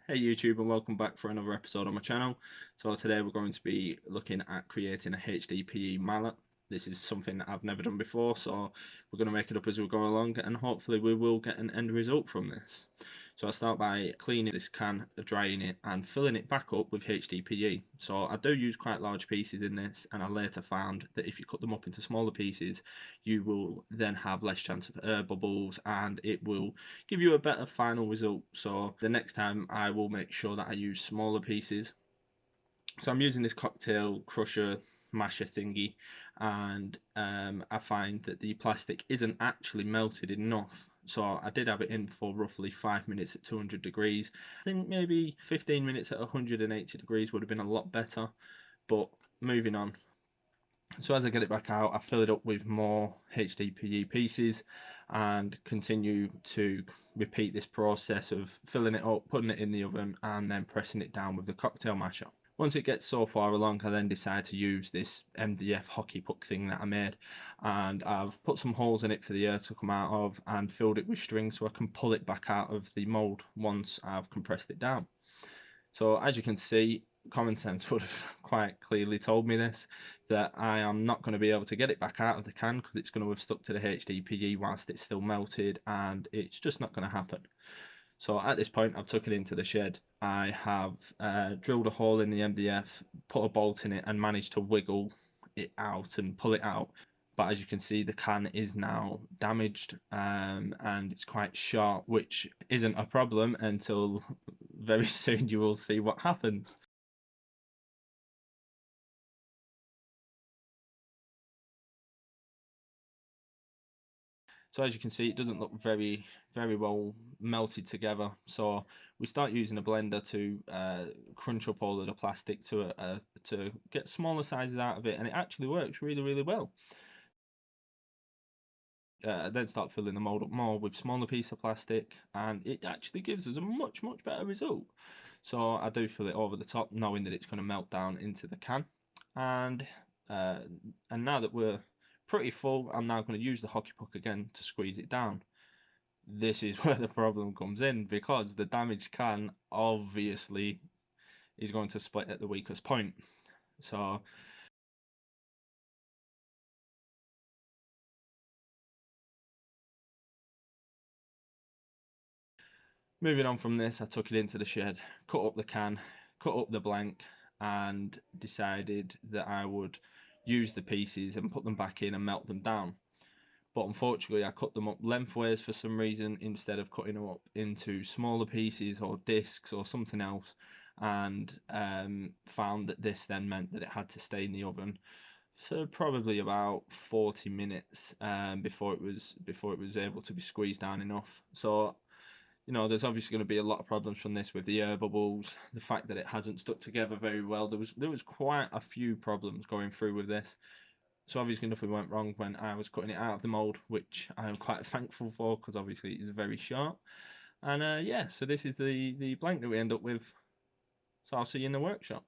Hey YouTube, and welcome back for another episode on my channel. So today we're going to be looking at creating a HDPE mallet. This is something that I've never done before, so we're going to make it up as we go along, and hopefully we will get an end result from this. So I start by cleaning this can, drying it, and filling it back up with HDPE. So I do use quite large pieces in this, and I later found that if you cut them up into smaller pieces, you will then have less chance of air bubbles, and it will give you a better final result. So the next time I will make sure that I use smaller pieces. So I'm using this cocktail crusher masher thingy, and I find that the plastic isn't actually melted enough. So I did have it in for roughly 5 minutes at 200 degrees. I think maybe 15 minutes at 180 degrees would have been a lot better, but moving on. So as I get it back out, I fill it up with more HDPE pieces and continue to repeat this process of filling it up, putting it in the oven, and then pressing it down with the cocktail masher. Once it gets so far along, I then decide to use this MDF hockey puck thing that I made, and I've put some holes in it for the air to come out of and filled it with string so I can pull it back out of the mold once I've compressed it down. So as you can see, common sense would have quite clearly told me this, that I am not going to be able to get it back out of the can because it's going to have stuck to the HDPE whilst it's still melted, and it's just not going to happen. So at this point, I've took it into the shed. I have drilled a hole in the MDF, put a bolt in it, and managed to wiggle it out and pull it out. But as you can see, the can is now damaged, and it's quite sharp, which isn't a problem until very soon you will see what happens. So as you can see, it doesn't look very well melted together. So we start using a blender to crunch up all of the plastic to get smaller sizes out of it, and it actually works really well. Then start filling the mold up more with smaller piece of plastic, and it actually gives us a much better result. So I do fill it over the top, knowing that it's going to melt down into the can, and uh, and now that we're pretty full, I'm now going to use the hockey puck again to squeeze it down. This is where the problem comes in, because the damaged can obviously is going to split at the weakest point. So moving on from this, I took it into the shed, cut up the can, cut up the blank, and decided that I would use the pieces and put them back in and melt them down. But unfortunately, I cut them up lengthways for some reason instead of cutting them up into smaller pieces or discs or something else, and found that this then meant that it had to stay in the oven for probably about 40 minutes before it was able to be squeezed down enough. So there's obviously going to be a lot of problems from this with the air bubbles, the fact that it hasn't stuck together very well. There was quite a few problems going through with this. So obviously nothing went wrong when I was cutting it out of the mold, which I am quite thankful for because obviously it is very sharp. And yeah, so this is the blank that we end up with. So I'll see you in the workshop.